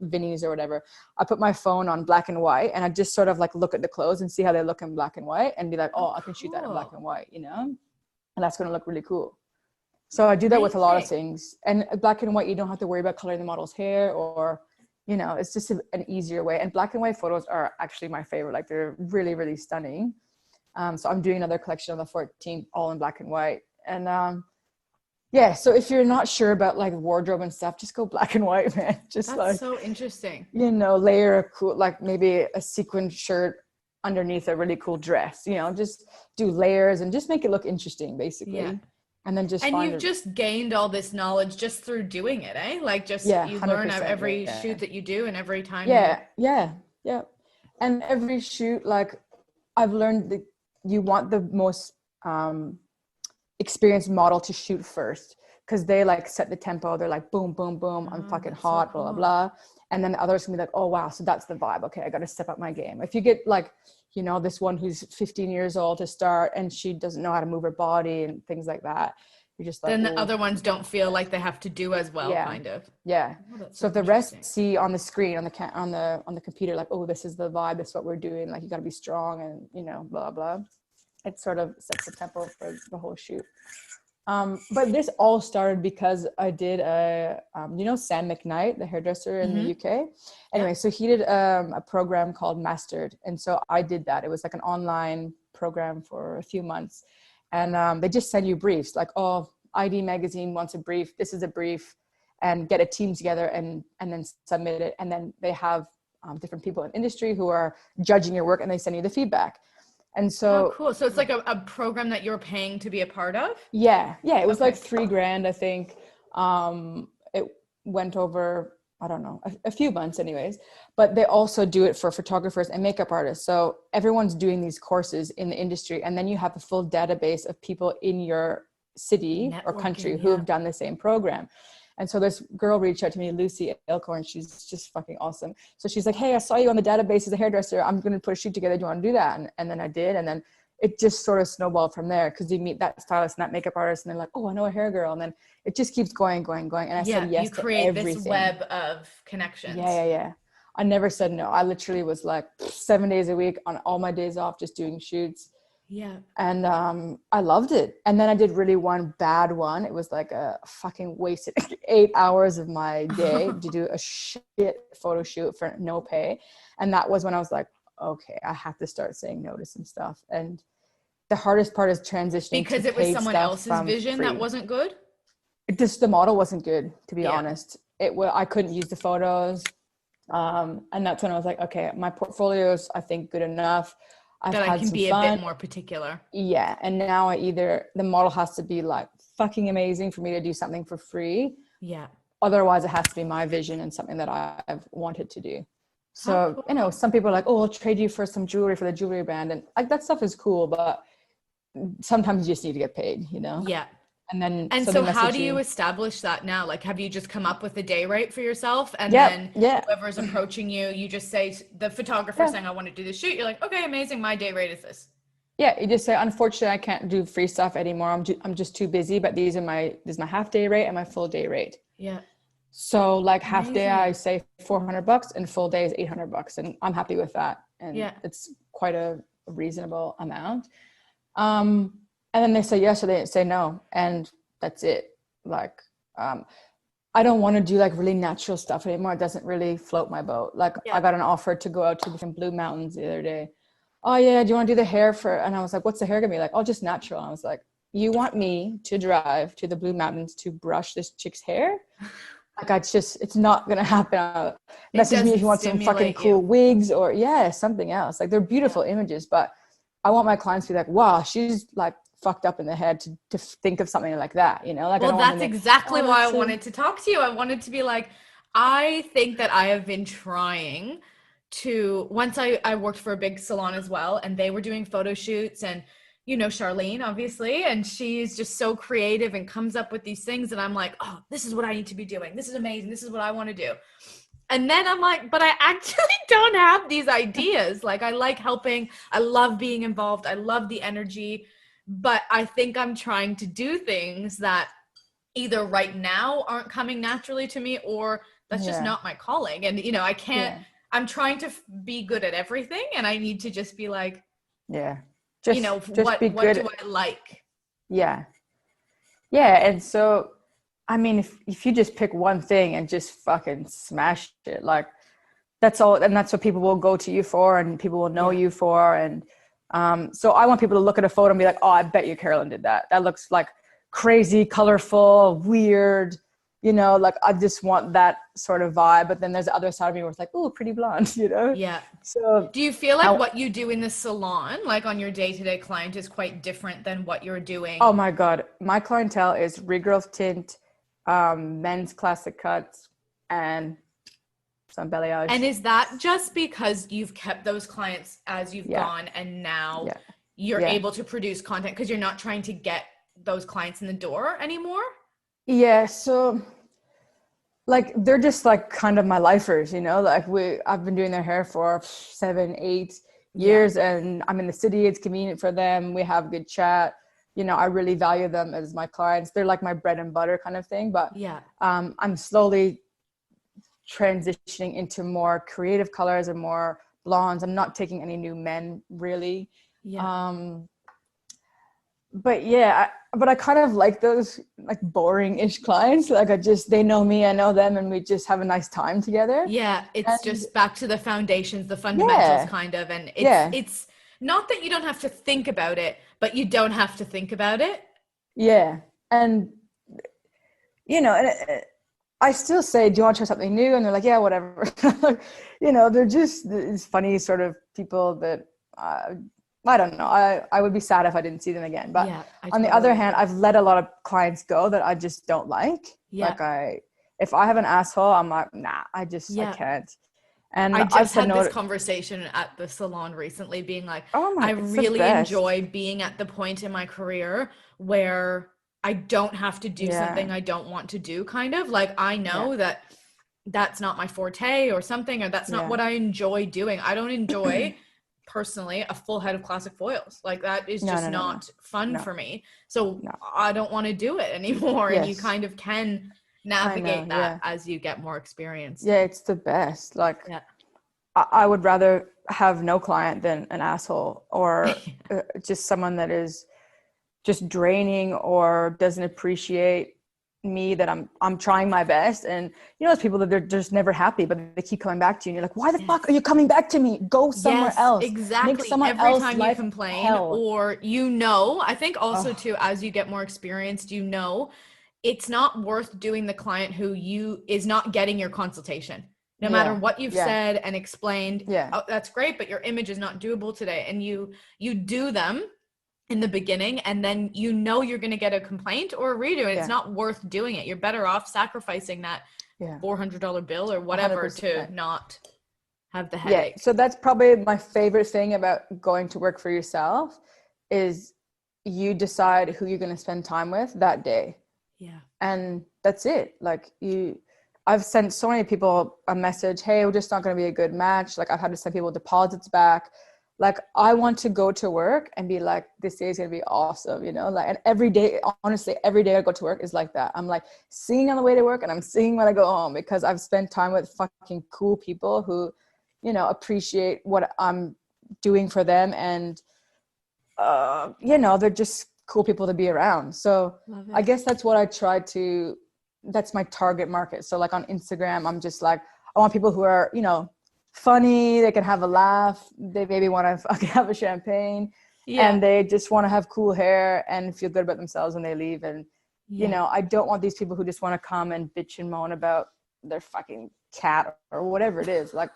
Vinnie's or whatever. I put my phone on black and white and I just sort of like look at the clothes and see how they look in black and white and be like, I can shoot that in black and white, and that's going to look really cool. So I do that with a lot of things. And black and white, you don't have to worry about coloring the model's hair or, it's just an easier way. And black and white photos are actually my favorite. Like they're really, really stunning. So I'm doing another collection on the 14th, all in black and white. And so if you're not sure about like wardrobe and stuff, just go black and white, man. That's so interesting. Layer a cool, like maybe a sequin shirt underneath a really cool dress, just do layers and just make it look interesting, basically. Yeah. And then you've just gained all this knowledge just through doing it, eh? Like you learn every shoot that you do and every time. Yeah. And every shoot, like I've learned that you want the most experienced model to shoot first because they like set the tempo. They're like boom, boom, boom. I'm fucking hot, blah, blah, blah. And then the others can be like, oh wow, so that's the vibe. Okay, I got to step up my game. If you get like, this one who's 15 years old to start and she doesn't know how to move her body and things like that, you're just like, then the other ones don't feel like they have to do as well, kind of. Yeah. So if the rest see on the screen, on the computer, like, oh, this is the vibe, this is what we're doing. Like you got to be strong and blah blah. It sort of sets the tempo for the whole shoot. But this all started because I did Sam McKnight, the hairdresser in the UK. Anyway, so he did a program called Mastered. And so I did that. It was like an online program for a few months. And they just send you briefs like, ID Magazine wants a brief. This is a brief, and get a team together and then submit it. And then they have different people in industry who are judging your work and they send you the feedback. And so cool. So it's like a program that you're paying to be a part of? Yeah. It was like $3,000, I think. It went over, I don't know, a few months anyways, but they also do it for photographers and makeup artists. So everyone's doing these courses in the industry. And then you have a full database of people in your city or country who have done the same program. And so this girl reached out to me, Lucy Elkhorn. She's just fucking awesome. So she's like, hey, I saw you on the database as a hairdresser. I'm going to put a shoot together. Do you want to do that? And then I did. And then it just sort of snowballed from there because you meet that stylist and that makeup artist and they're like, oh, I know a hair girl. And then it just keeps going. And I said yes to everything. You create this web of connections. Yeah. I never said no. I literally was like 7 days a week on all my days off, just doing shoots. Yeah. And I loved it. And then I did really one bad one. It was like a fucking wasted 8 hours of my day to do a shit photo shoot for no pay. And that was when I was like, okay, I have to start saying no to some stuff. And the hardest part is transitioning because it was someone else's vision that wasn't good. The model wasn't good, to be honest. I couldn't use the photos. And that's when I was like, okay, my portfolio's, I think, good enough. I can be a bit more particular. Yeah. And now the model has to be like fucking amazing for me to do something for free. Yeah. Otherwise it has to be my vision and something that I've wanted to do. So, some people are like, oh, I'll trade you for some jewelry for the jewelry brand. And like that stuff is cool, but sometimes you just need to get paid, Yeah. And so how do you establish that now? Like, have you just come up with a day rate for yourself? And then whoever's approaching you, you just say, the photographer saying, I want to do this shoot. You're like, okay, amazing. My day rate is this. Yeah. You just say, unfortunately, I can't do free stuff anymore. I'm just too busy, but this is my half day rate and my full day rate. Yeah. So like half day, I say $400 and full day is $800. And I'm happy with that. And it's quite a reasonable amount. And then they say yes or they say no. And that's it. Like, I don't want to do like really natural stuff anymore. It doesn't really float my boat. Like I got an offer to go out to the Blue Mountains the other day. Oh yeah. Do you want to do the hair and I was like, what's the hair gonna be like? Oh, just natural. And I was like, you want me to drive to the Blue Mountains to brush this chick's hair? Like, it's not gonna happen. Message me if you want some fucking cool wigs or something else. Like, they're beautiful images, but I want my clients to be like, wow, she's like fucked up in the head to think of something like that, you know? Like, well, that's exactly why I wanted to talk to you. I wanted to be like, I think that I have been trying to, once I worked for a big salon as well, and they were doing photo shoots, and you know Charlene, obviously, and she's just so creative and comes up with these things, and I'm like, oh, this is what I need to be doing. This is amazing. This is what I want to do. And then I'm like, but I actually don't have these ideas. Like, I like helping. I love being involved. I love the energy. But I think I'm trying to do things that either right now aren't coming naturally to me, or that's just not my calling. And, you know, I can't, I'm trying to be good at everything. And I need to just be like, you know, what do I like? Yeah. And so, I mean, if you just pick one thing and just fucking smash it, like, that's all. And that's what people will go to you for, and people will know you for. And so I want people to look at a photo and be like, oh, I bet you Carolyn did that. That looks like crazy, colorful, weird, you know, like, I just want that sort of vibe. But then there's the other side of me where it's like, oh, pretty blonde, you know? Yeah. So do you feel like what you do in the salon, like on your day-to-day client, is quite different than what you're doing? Oh my God. My clientele is regrowth tint, men's classic cuts, and some balayage. And is that just because you've kept those clients as you've gone, and now you're able to produce content because you're not trying to get those clients in the door anymore? Yeah. So, like, they're just like kind of my lifers, you know, like I've been doing their hair for 7-8 years, and I'm in the city. It's convenient for them. We have good chat. You know, I really value them as my clients. They're like my bread and butter kind of thing. But I'm slowly transitioning into more creative colors and more blondes. I'm not taking any new men really. But I kind of like those like boring-ish clients. Like, they know me, I know them, and we just have a nice time together. Yeah, it's just back to the foundations, the fundamentals kind of. And it's not that you don't have to think about it, but you don't have to think about it. Yeah. And, you know, I still say, do you want to try something new? And they're like, yeah, whatever. You know, they're just these funny sort of people that I don't know. I would be sad if I didn't see them again. But on the other hand, I've let a lot of clients go that I just don't like. Yeah. Like, if I have an asshole, I'm like, nah, I can't. And I just had this conversation at the salon recently, being like, I really enjoy being at the point in my career where I don't have to do something I don't want to do, kind of. Like, I know that that's not my forte or something, or that's not what I enjoy doing. I don't enjoy personally a full head of classic foils. Like, that is just not fun for me. So I don't want to do it anymore. And you kind of can navigate that as you get more experience. Yeah, it's the best. Like, I would rather have no client than an asshole, or just someone that is just draining or doesn't appreciate me, that I'm trying my best. And you know, those people that they're just never happy, but they keep coming back to you, and you're like, why the fuck are you coming back to me? Go somewhere else. Exactly. Make someone every time you complain hell. Or, you know, I think also too, as you get more experienced, you know, it's not worth doing the client who is not getting your consultation. No matter what you've said and explained, oh, that's great, but your image is not doable today. And you do them in the beginning, and then you know you're going to get a complaint or a redo, and it's not worth doing it. You're better off sacrificing that $400 bill or whatever 100%. To not have the headache. So that's probably my favorite thing about going to work for yourself, is you decide who you're going to spend time with that day. Yeah. And that's it. Like, I've sent so many people a message, hey, we're just not going to be a good match. Like, I've had to send people deposits back. Like, I want to go to work and be like, this day is going to be awesome, you know? Like, and every day, honestly, every day I go to work is like that. I'm like singing on the way to work, and I'm singing when I go home, because I've spent time with fucking cool people who, you know, appreciate what I'm doing for them. And, you know, they're just cool people to be around. So I guess that's what I try to, that's my target market. So like on Instagram, I'm just like, I want people who are, you know, funny, they can have a laugh, they maybe want to fucking have a champagne, and they just want to have cool hair and feel good about themselves when they leave. And, you know, I don't want these people who just want to come and bitch and moan about their fucking cat or whatever it is. Like,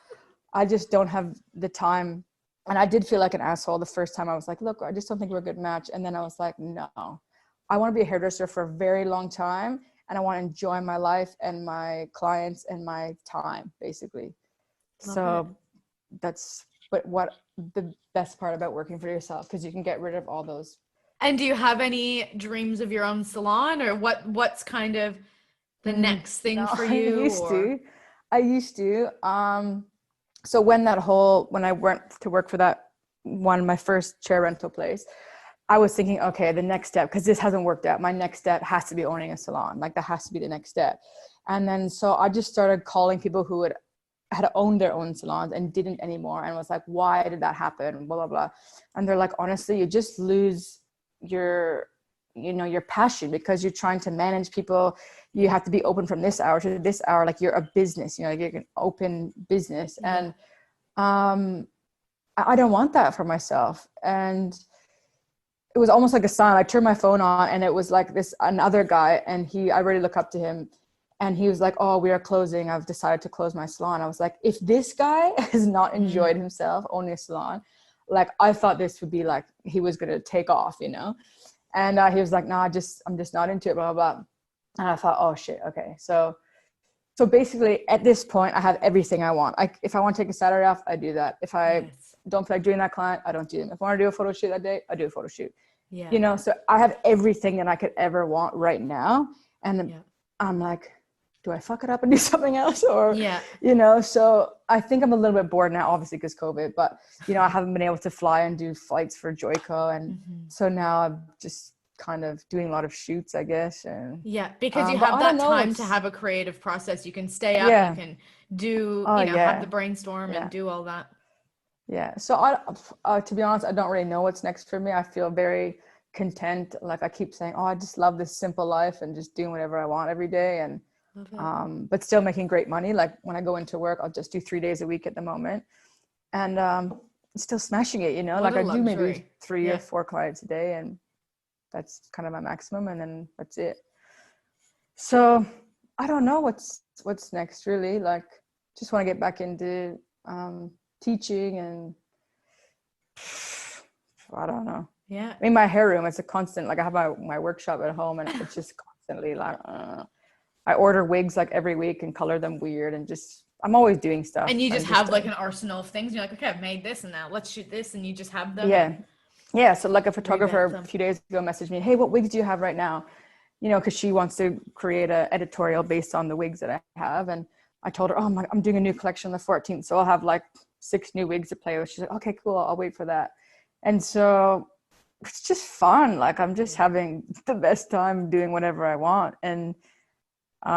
I just don't have the time. And I did feel like an asshole the first time. I was like, look, I just don't think we're a good match. And then I was like, no, I want to be a hairdresser for a very long time. And I want to enjoy my life and my clients and my time, basically. So that's what the best part about working for yourself, because you can get rid of all those. And do you have any dreams of your own salon, or what's kind of the next thing for you? I used to. So when I went to work for that one, my first chair rental place, I was thinking, okay, the next step, because this hasn't worked out. My next step has to be owning a salon. Like, that has to be the next step. And then so I just started calling people who had owned their own salons and didn't anymore, and was like, why did that happen? Blah, blah, blah. And they're like, honestly, you just lose your passion, because you're trying to manage people. You have to be open from this hour to this hour. Like, you're a business, like you're an open business. And I don't want that for myself. And it was almost like a sign. I turned my phone on, and it was like another guy, and I really look up to him. And he was like, oh, we are closing. I've decided to close my salon. I was like, if this guy has not enjoyed himself owning a salon, like, I thought this would be like, he was going to take off, And he was like, no, I'm just not into it, blah, blah, blah. And I thought, oh shit. Okay. So basically at this point I have everything I want. If I want to take a Saturday off, I do that. If I don't feel like doing that client, I don't do them. If I want to do a photo shoot that day, I do a photo shoot. Yeah. So I have everything that I could ever want right now. And I'm like, do I fuck it up and do something else? Or, so I think I'm a little bit bored now, obviously because COVID, but I haven't been able to fly and do flights for JOICO. And so now I'm just kind of doing a lot of shoots, I guess. And because you have that time to have a creative process. You can stay up, you can do, have the brainstorm and do all that. Yeah. So to be honest, I don't really know what's next for me. I feel very content. Like, I keep saying, I just love this simple life and just doing whatever I want every day. And but still making great money. Like, when I go into work, I'll just do 3 days a week at the moment, and still smashing it. Like, I do maybe 3 or 4 clients a day, and that's kind of my maximum, and then that's it. So I don't know what's next, really. Like, just want to get back into teaching, and I don't know. I mean, my hair room, it's a constant, like, I have my workshop at home, and it's just constantly like I order wigs like every week and color them weird, and just, I'm always doing stuff. And you just have like an arsenal of things. You're like, okay, I've made this, and now let's shoot this, and you just have them. Yeah. So like, a photographer a few days ago messaged me, hey, what wigs do you have right now? Because she wants to create an editorial based on the wigs that I have. And I told her, I'm doing a new collection on the 14th. So I'll have like 6 new wigs to play with. She's like, okay, cool. I'll wait for that. And so it's just fun. Like, I'm just having the best time doing whatever I want. And so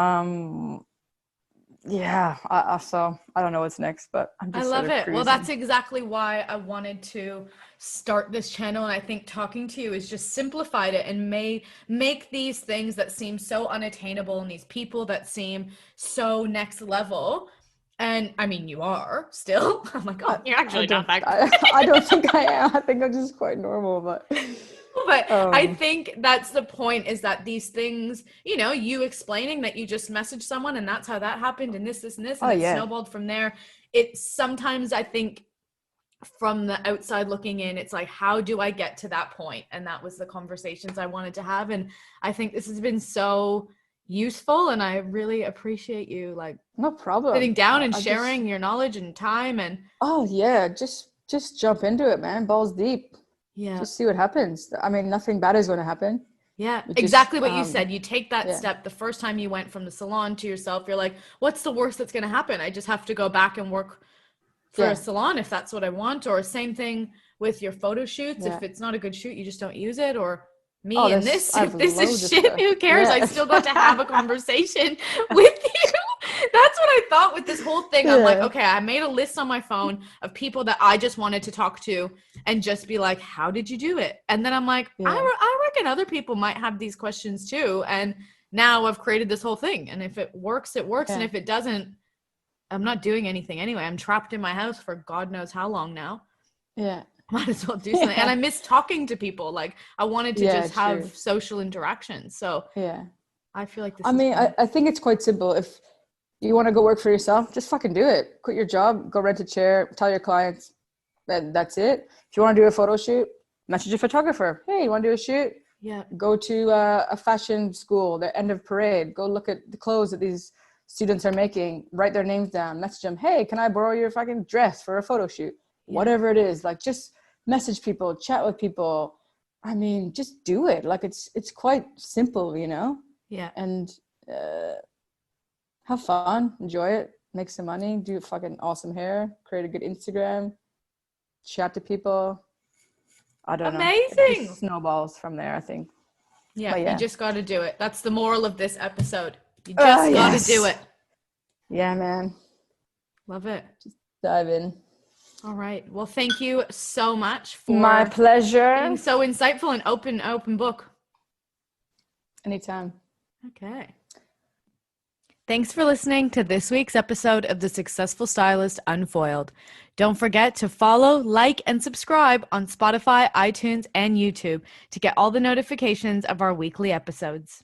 I don't know what's next, but I'm just, I love it. Well, that's exactly why I wanted to start this channel. And I think talking to you is just simplified it and make these things that seem so unattainable, and these people that seem so next level. And I mean, you are still. I'm like, oh, you're actually not that good. I don't think I am. I think I'm just quite normal, but I think that's the point, is that these things, you explaining that you just messaged someone and that's how that happened, and this and this, and it snowballed from there. It sometimes, I think, from the outside looking in, it's like, how do I get to that point? And that was the conversations I wanted to have. And I think this has been so useful, and I really appreciate you, like, no problem, sitting down and sharing your knowledge and time. And just jump into it, man. Balls deep. Just see what happens. I mean, nothing bad is going to happen. Exactly what you said. You take that step. The first time you went from the salon to yourself, you're like, what's the worst that's going to happen? I just have to go back and work for a salon if that's what I want. Or same thing with your photo shoots. If it's not a good shoot, you just don't use it. Or me and this, if this is shit, who cares? I still got to have a conversation with you. That's what I thought with this whole thing. I'm like, okay, I made a list on my phone of people that I just wanted to talk to and just be like, how did you do it? And then I'm like, I reckon other people might have these questions too. And now I've created this whole thing. And if it works, it works. And if it doesn't, I'm not doing anything anyway. I'm trapped in my house for God knows how long now. Might as well do something. And I miss talking to people. Like I wanted to just have social interactions. So I feel like this I think it's quite simple. If you want to go work for yourself, just fucking do it. Quit your job, go rent a chair, tell your clients that that's it. If you want to do a photo shoot, message a photographer. Hey, you want to do a shoot? Yeah. Go to a fashion school, the end of parade. Go look at the clothes that these students are making. Write their names down. Message them. Hey, can I borrow your fucking dress for a photo shoot? Yeah. Whatever it is, like just message people, chat with people. I mean, just do it. Like it's quite simple, you know? Yeah. And have fun, enjoy it, make some money, do fucking awesome hair, create a good Instagram, chat to people. I don't know. Amazing. Snowballs from there, I think. Yeah, you just got to do it. That's the moral of this episode. You just got to do it. Yeah, man. Love it. Just dive in. All right. Well, thank you so much for my pleasure. Being so insightful and open book. Anytime. Okay. Thanks for listening to this week's episode of The Successful Stylist Unfoiled. Don't forget to follow, like, and subscribe on Spotify, iTunes, and YouTube to get all the notifications of our weekly episodes.